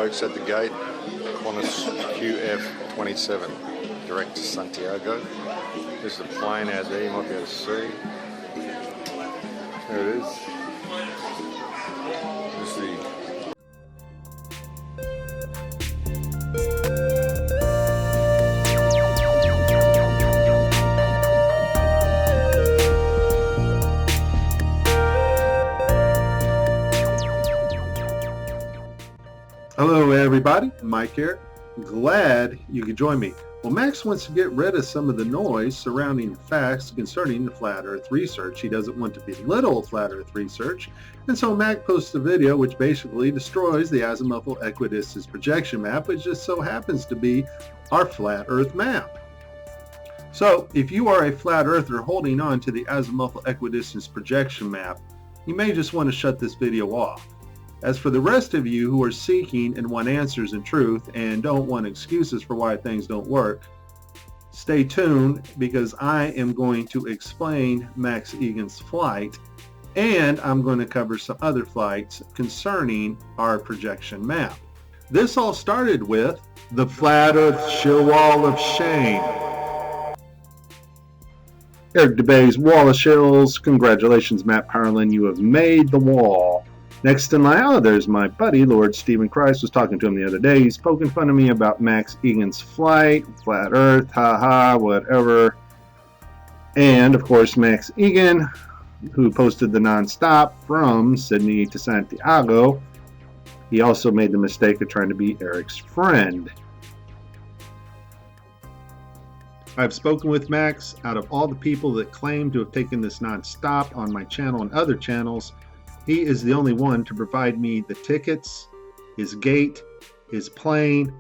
folks at the gate, Qantas QF27, direct to Santiago. There's the plane out there, you might be able to see. There it is. There's the Hello everybody, Mike here. Glad you could join me. Well, Max wants to get rid of some of the noise surrounding the facts concerning the flat earth research. He doesn't want to belittle flat earth research, and so Max posts a video which basically destroys the azimuthal equidistance projection map, which just so happens to be our flat earth map. So if you are a flat earther holding on to the azimuthal equidistance projection map, you may just want to shut this video off. As for the rest of you who are seeking and want answers and truth and don't want excuses for why things don't work, stay tuned because I am going to explain Max Igan's flight, and I'm going to cover some other flights concerning our projection map. This all started with the Flat Earth Sheer Wall of Shame. Eric DeBay's Wall of Shills. Congratulations, Matt Parlin, you have made the wall. Next in line, there's my buddy, Lord Stephen Christ. Was talking to him the other day. He's poking fun of me about Max Igan's flight, flat earth, haha, whatever. And, of course, Max Igan, who posted the non-stop from Sydney to Santiago. He also made the mistake of trying to be Eric's friend. I've spoken with Max. Out of all the people that claim to have taken this non-stop on my channel and other channels, he is the only one to provide me the tickets, his gate, his plane,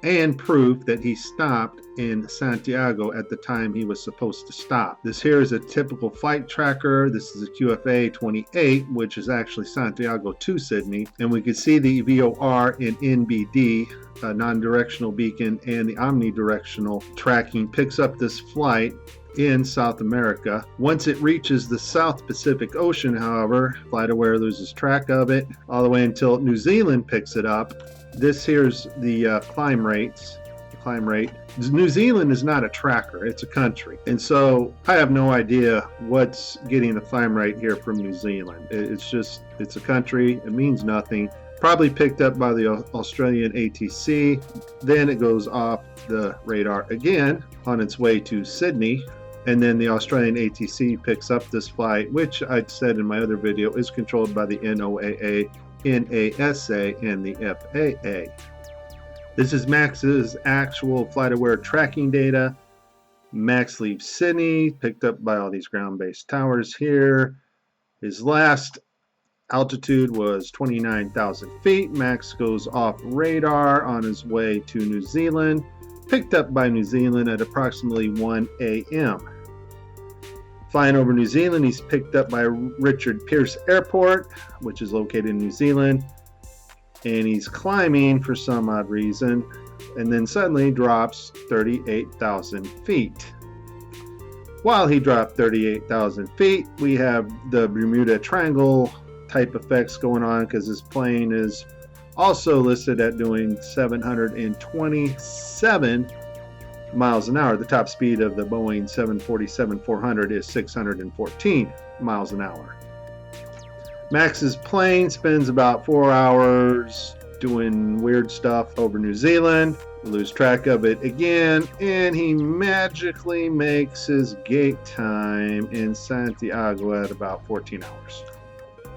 and proof that he stopped in Santiago at the time he was supposed to stop. This here is a typical flight tracker. This is a QFA 28, which is actually Santiago to Sydney. And we can see the VOR in NBD, non-directional beacon, and the omnidirectional tracking picks up this flight in South America. Once it reaches the South Pacific Ocean, however, FlightAware loses track of it all the way until New Zealand picks it up. This here's the climb rates. The climb rate. New Zealand is not a tracker, it's a country. And so I have no idea what's getting the climb rate here from New Zealand. It's a country, it means nothing. Probably picked up by the Australian ATC. Then it goes off the radar again on its way to Sydney. And then the Australian ATC picks up this flight, which I'd said in my other video is controlled by the NOAA, NASA, and the FAA. This is Max's actual FlightAware tracking data. Max leaves Sydney, picked up by all these ground-based towers here. His last altitude was 29,000 feet. Max goes off radar on his way to New Zealand, picked up by New Zealand at approximately 1 a.m. Flying over New Zealand, he's picked up by Richard Pearse Airport, which is located in New Zealand, and he's climbing for some odd reason, and then suddenly drops 38,000 feet. While he dropped 38,000 feet, we have the Bermuda Triangle type effects going on because his plane is also listed at doing 727 miles an hour. The top speed of the Boeing 747-400 is 614 miles an hour. Max's plane spends about 4 hours doing weird stuff over New Zealand. We lose track of it again, and he magically makes his gate time in Santiago at about 14 hours.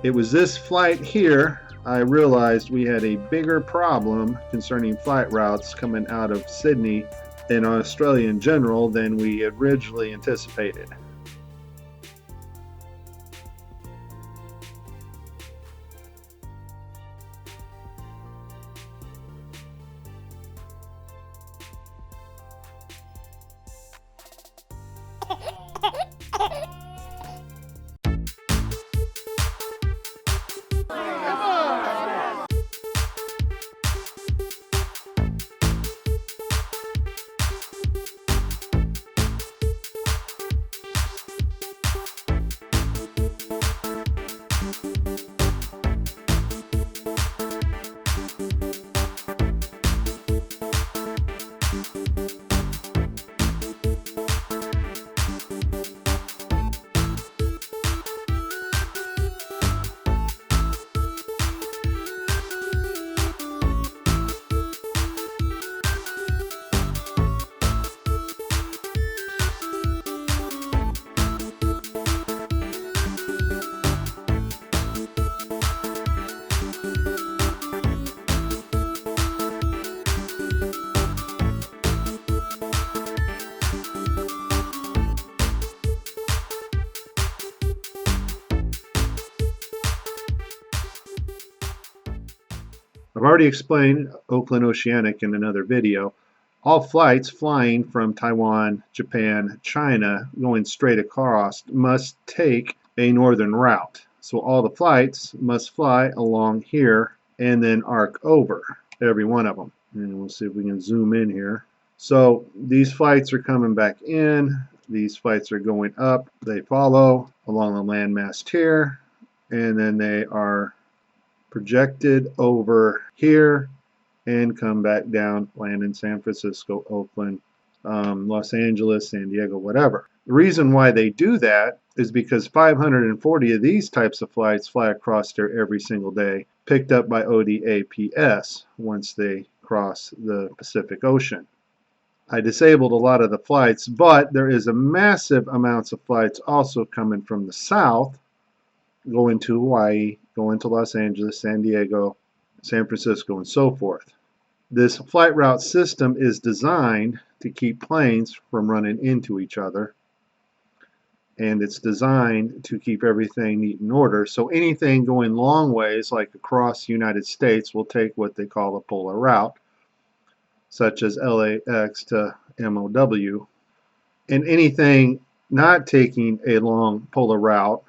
It was this flight here I realized we had a bigger problem concerning flight routes coming out of Sydney and Australia in general than we originally anticipated. I've already explained Oakland Oceanic in another video. All flights flying from Taiwan, Japan, China, going straight across must take a northern route. So all the flights must fly along here and then arc over, every one of them. And we'll see if we can zoom in here. So these flights are coming back in. These flights are going up. They follow along the landmass here, and then they are projected over here and come back down, land in San Francisco, Oakland, Los Angeles, San Diego, whatever. The reason why they do that is because 540 of these types of flights fly across there every single day, picked up by ODAPS once they cross the Pacific Ocean. I disabled a lot of the flights, but there is a massive amounts of flights also coming from the south, going to Hawaii, going to Los Angeles, San Diego, San Francisco, and so forth. This flight route system is designed to keep planes from running into each other, and it's designed to keep everything neat and order. So anything going long ways, like across the United States, will take what they call a polar route, such as LAX to MOW, and anything not taking a long polar route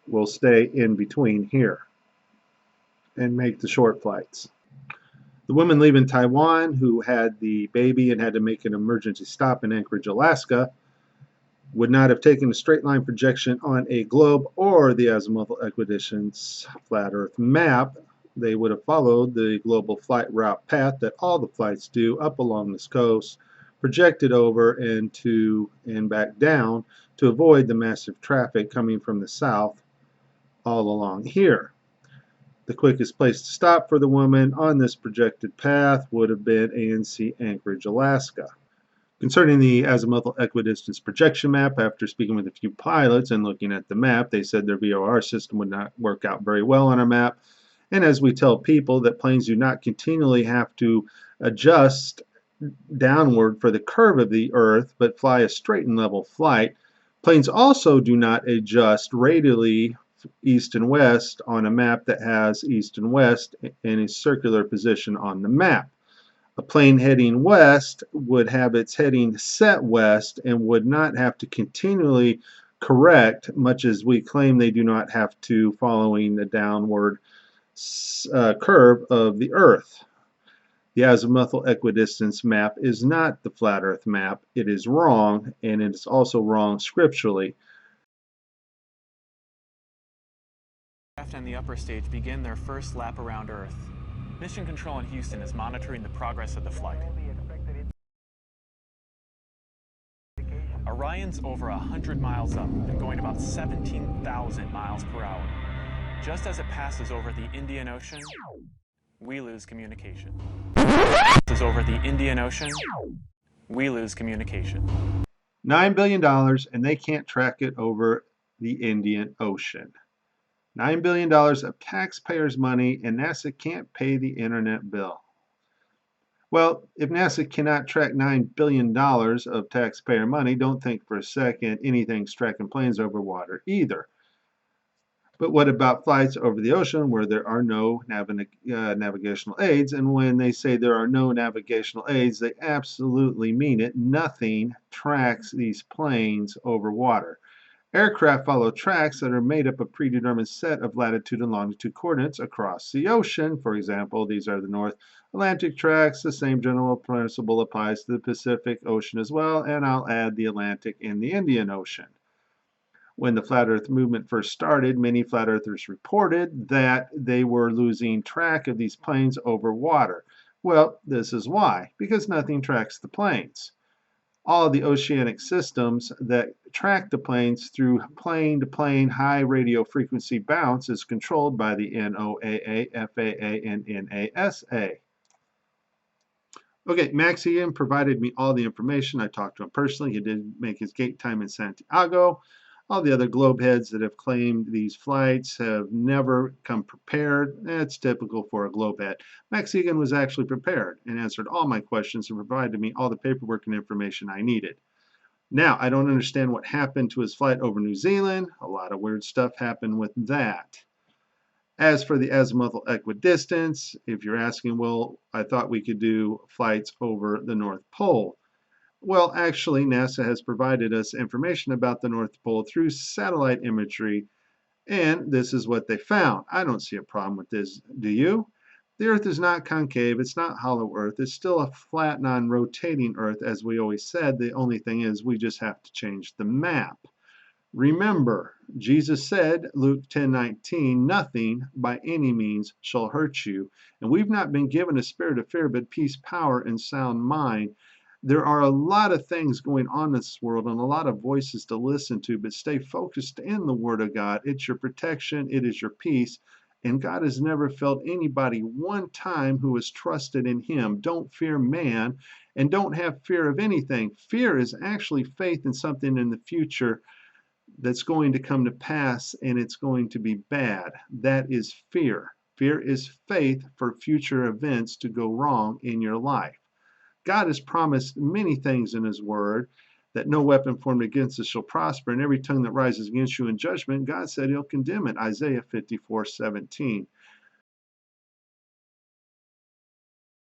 will stay in between here and make the short flights. The woman leaving Taiwan who had the baby and had to make an emergency stop in Anchorage, Alaska, would not have taken a straight line projection on a globe or the azimuthal equidistance flat Earth map. They would have followed the global flight route path that all the flights do up along this coast, projected over and back down to avoid the massive traffic coming from the south all along here. The quickest place to stop for the woman on this projected path would have been ANC Anchorage, Alaska. Concerning the azimuthal equidistance projection map, after speaking with a few pilots and looking at the map, they said their VOR system would not work out very well on our map. And as we tell people that planes do not continually have to adjust downward for the curve of the Earth, but fly a straight and level flight, planes also do not adjust radially east and west on a map that has east and west in a circular position on the map. A plane heading west would have its heading set west and would not have to continually correct, much as we claim they do not have to, following the downward curve of the Earth. The azimuthal equidistance map is not the flat Earth map. It is wrong, and it is also wrong scripturally. And the upper stage begin their first lap around Earth. Mission Control in Houston is monitoring the progress of the flight. Orion's over 100 miles up and going about 17,000 miles per hour. Just as it passes over the Indian Ocean, we lose communication. Over the Indian Ocean, we lose communication. $9 billion, and they can't track it over the Indian Ocean. $9 billion of taxpayers' money, and NASA can't pay the internet bill. Well, if NASA cannot track $9 billion of taxpayer money, don't think for a second anything's tracking planes over water either. But what about flights over the ocean where there are no navigational aids? And when they say there are no navigational aids, they absolutely mean it. Nothing tracks these planes over water. Aircraft follow tracks that are made up of a predetermined set of latitude and longitude coordinates across the ocean. For example, these are the North Atlantic tracks. The same general principle applies to the Pacific Ocean as well, and I'll add the Atlantic and the Indian Ocean. When the Flat Earth movement first started, many Flat Earthers reported that they were losing track of these planes over water. Well, this is why. Because nothing tracks the planes. All of the oceanic systems that track the planes through plane-to-plane high radio frequency bounce is controlled by the NOAA, FAA, and NASA. Okay, Max Igan provided me all the information. I talked to him personally. He did make his gate time in Santiago. All the other globe heads that have claimed these flights have never come prepared. That's typical for a globe head. Max Igan was actually prepared and answered all my questions and provided me all the paperwork and information I needed. Now, I don't understand what happened to his flight over New Zealand. A lot of weird stuff happened with that. As for the azimuthal equidistance, if you're asking, well, I thought we could do flights over the North Pole. Well, actually, NASA has provided us information about the North Pole through satellite imagery, and this is what they found. I don't see a problem with this, do you? The Earth is not concave, it's not hollow Earth, it's still a flat, non-rotating Earth, as we always said. The only thing is we just have to change the map. Remember, Jesus said, Luke 10:19, nothing by any means shall hurt you. And we've not been given a spirit of fear, but peace, power, and sound mind. There are a lot of things going on in this world and a lot of voices to listen to, but stay focused in the Word of God. It's your protection, it is your peace. And God has never failed anybody one time who has trusted in Him. Don't fear man and don't have fear of anything. Fear is actually faith in something in the future that's going to come to pass, and it's going to be bad. That is fear. Fear is faith for future events to go wrong in your life. God has promised many things in His Word, that no weapon formed against us shall prosper, and every tongue that rises against you in judgment, God said He'll condemn it. Isaiah 54:17.